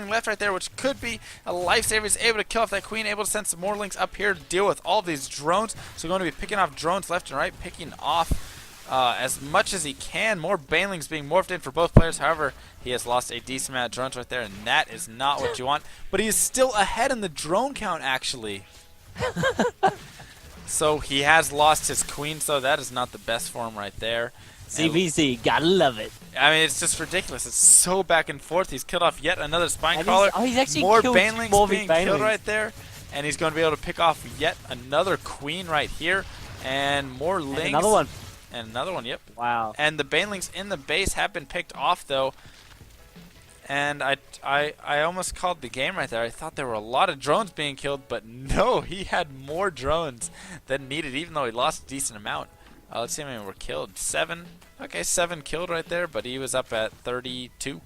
baneling left right there, which could be a lifesaver. He's able to kill off that queen, able to send some more links up here to deal with all these drones. So going to be picking off drones left and right, picking off as much as he can. More banelings being morphed in for both players. However, he has lost a decent amount of drones right there, and that is not what you want. But he is still ahead in the drone count, actually. So he has lost his queen, so that is not the best for him right there. CVZ, gotta love it. I mean, it's just ridiculous. It's so back and forth. He's killed off yet another spine crawler. He's actually more killed banelings being killed right there. And he's going to be able to pick off yet another queen right here. And more links. And another one. And another one, yep. Wow. And the banelings in the base have been picked off, though. And I almost called the game right there. I thought there were a lot of drones being killed, but no, he had more drones than needed, even though he lost a decent amount. Let's see how many were killed. 7. Okay, 7 killed right there, but he was up at 32.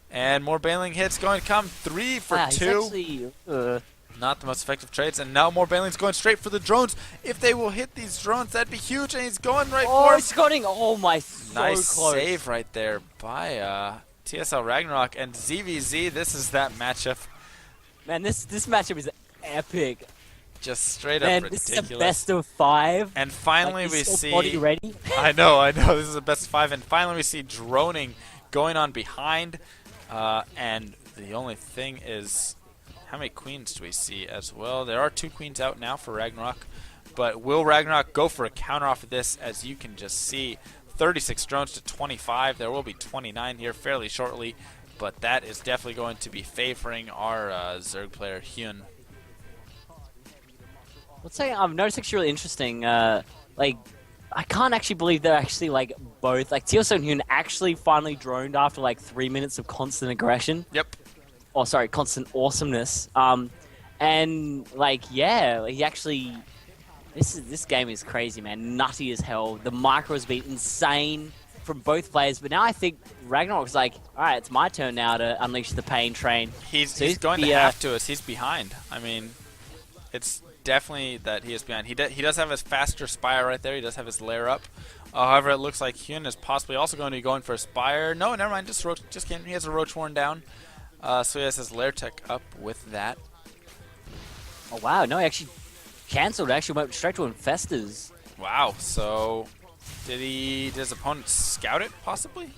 And more baneling hits going to come. 3 for 2. Actually, not the most effective trades. And now more banelings going straight for the drones. If they will hit these drones, that'd be huge. And he's going right for he's scoring. Oh my, so nice close. save right there by TSLRagnaroK and ZVZ. This is that matchup. Man, this matchup is epic. Just straight Man, up ridiculous. This is a best of 5. And finally like, we see... body ready. I know. This is a best of 5. And finally we see droning going on behind. And the only thing is, how many queens do we see as well? There are 2 queens out now for Ragnarok. But will Ragnarok go for a counter off of this? As you can just see, 36 drones to 25. There will be 29 here fairly shortly. But that is definitely going to be favoring our Zerg player, HyuN. Let's say I've noticed actually really interesting. Like, I can't actually believe they're actually like both. Like TSLHyuN actually finally droned after like 3 minutes of constant aggression. Yep. Oh, sorry, constant awesomeness. And like, yeah, he actually. This game is crazy, man. Nutty as hell. The micro has been insane from both players, but now I think Ragnarok's like, all right, it's my turn now to unleash the pain train. He's going to have to, as he's behind. I mean, it's definitely that he is behind. He does have his faster Spire right there. He does have his lair up. However, it looks like HyuN is possibly also going to be going for a Spire. No, never mind. Just kidding. He has a Roach worn down. So he has his lair tech up with that. Oh, wow. No, he actually cancelled. Actually went straight to Infestors. Wow. So did his opponent scout it, possibly?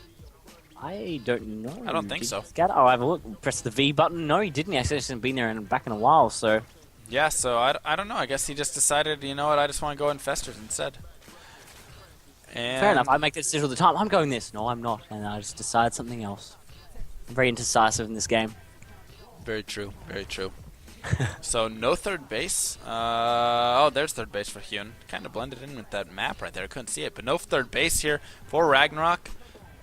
I don't know. I don't think so. Scout? Oh, I have a look. Press the V button. No, he didn't. He actually hasn't been there back in a while, so... Yeah, so I don't know. I guess he just decided, you know what, I just want to go Infestors instead. And fair enough. I make that decision all the time. I'm going this. No, I'm not. And I just decide something else. I'm very indecisive in this game. Very true. Very true. So no third base. Oh, there's third base for HyuN. Kind of blended in with that map right there. I couldn't see it. But no third base here for Ragnarok.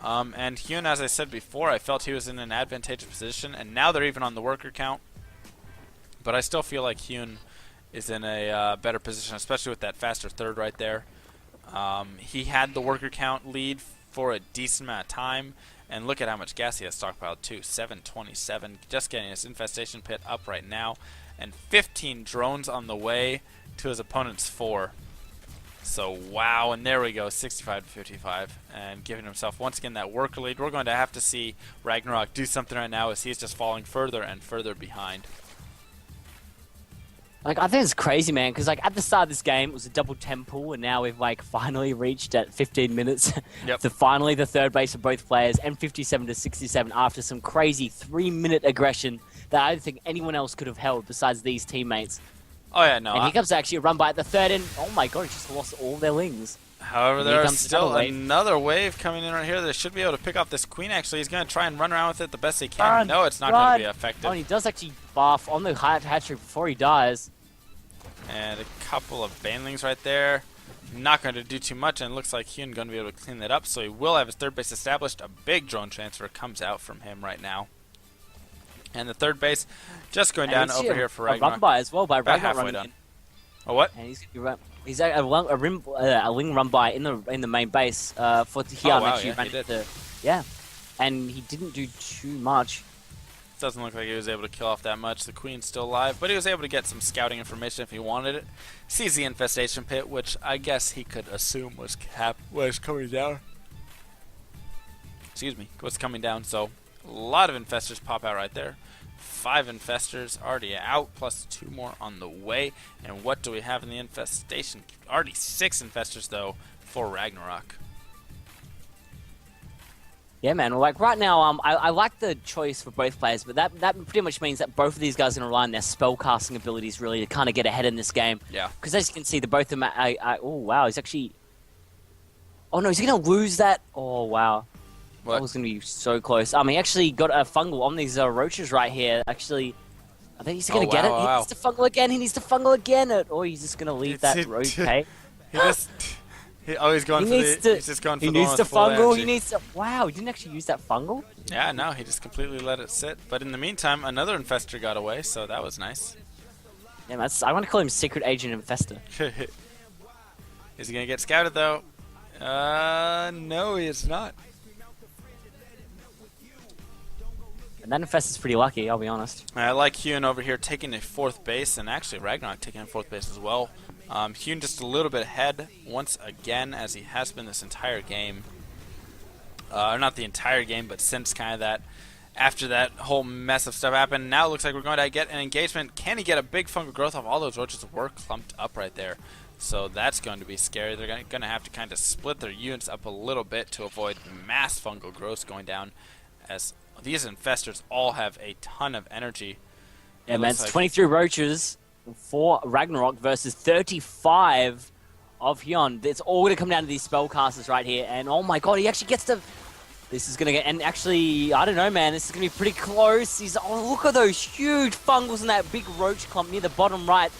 And HyuN, as I said before, I felt he was in an advantageous position. And now they're even on the worker count. But I still feel like HyuN is in a better position, especially with that faster third right there. He had the worker count lead for a decent amount of time. And look at how much gas he has stockpiled too. 727. Just getting his infestation pit up right now. And 15 drones on the way to his opponent's 4. So wow, and there we go, 65 to 55. And giving himself once again that worker lead. We're going to have to see Ragnarok do something right now as he's just falling further and further behind. Like, I think it's crazy, man, because like at the start of this game, it was a double temple, and now we've like finally reached at 15 minutes to finally the third base of both players, and 57 to 67 after some crazy 3-minute aggression that I don't think anyone else could have held besides these teammates. Oh yeah, no. And here comes actually a run by at the third, and oh my god, he just lost all their lings. However, there's still another wave coming in right here. They should be able to pick off this queen. Actually, he's going to try and run around with it the best he can. No, it's not going to be effective. Oh, and he does actually buff on the hat-trick before he dies. And a couple of banelings right there. Not going to do too much, and it looks like HyuN going to be able to clean that up. So he will have his third base established. A big drone transfer comes out from him right now. And the third base just going down over here for Ragnarok. A run by as well by About Ragnarok halfway done. A what? And he's a wing run by in the main base for HyuN. Oh, wow, actually yeah, he did. Yeah, and he didn't do too much. Doesn't look like he was able to kill off that much. The queen's still alive, but he was able to get some scouting information if he wanted it. Sees the infestation pit, which I guess he could assume was coming down. Excuse me, was coming down. So a lot of infestors pop out right there. 5 infestors already out, plus 2 more on the way. And what do we have in the infestation? Already 6 infestors, though, for Ragnarok. Yeah, man. Well, like right now, I like the choice for both players, but that pretty much means that both of these guys are going to rely on their spellcasting abilities really to kind of get ahead in this game. Yeah. Because as you can see, both of them. Oh wow, he's actually. Oh no, is he going to lose that? Oh wow. What? That was going to be so close. He actually got a fungal on these roaches right here. Actually, I think he's going to get it. He needs to fungal again. He needs to fungal again. Or he's just going to leave that roach. Okay. He's going he's just going for the one with full energy. He needs to fungal. He needs to. Wow, he didn't actually use that fungal. Yeah, no, he just completely let it sit. But in the meantime, another infestor got away, so that was nice. Yeah, I want to call him Secret Agent Infestor. Is he going to get scouted, though? No, he is not. And that Infestor's pretty lucky, I'll be honest. I like HonorCup over here taking a 4th base, and actually Ragnarok taking a 4th base as well. HonorCup just a little bit ahead once again, as he has been this entire game. Not the entire game, but since kind of that, after that whole mess of stuff happened. Now it looks like we're going to get an engagement. Can he get a big fungal growth off? All those roaches were clumped up right there. So that's going to be scary. They're going to have to kind of split their units up a little bit to avoid mass fungal growth going down, as these infestors all have a ton of energy. Yeah, man, it's 23 roaches for Ragnarok versus 35 of HonorCup. It's all going to come down to these spellcasters right here. And oh my god, he actually gets to... This is going to get... And actually, I don't know, man. This is going to be pretty close. Oh, look at those huge fungals in that big roach clump near the bottom right.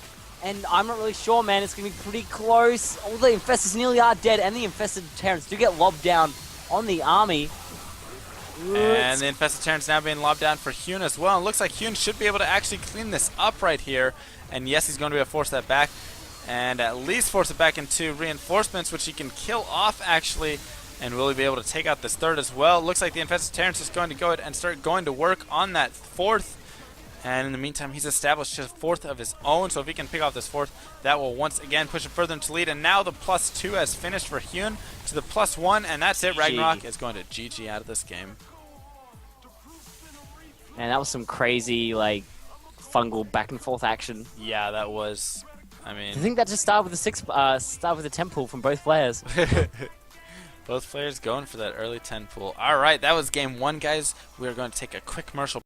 And I'm not really sure, man. It's going to be pretty close. All the infestors nearly are dead. And the infested Terrans do get lobbed down on the army. And the infested Terrans now being lobbed down for HonorCup as well. It looks like HonorCup should be able to actually clean this up right here. And yes, he's going to be able to force that back. And at least force it back into reinforcements, which he can kill off, actually. And will he be able to take out this 3rd as well? Looks like the infested Terrans is going to go ahead and start going to work on that 4th. And in the meantime, he's established a 4th of his own. So if he can pick off this 4th, that will once again push him further into lead. And now the +2 has finished for HonorCup to the +1. And that's it. Ragnarok is going to GG out of this game. Man, that was some crazy, like, fungal back and forth action. Yeah, that was... I think that just started with a 10 pull from both players. Both players going for that early 10 pull. All right, that was game 1, guys. We are going to take a quick commercial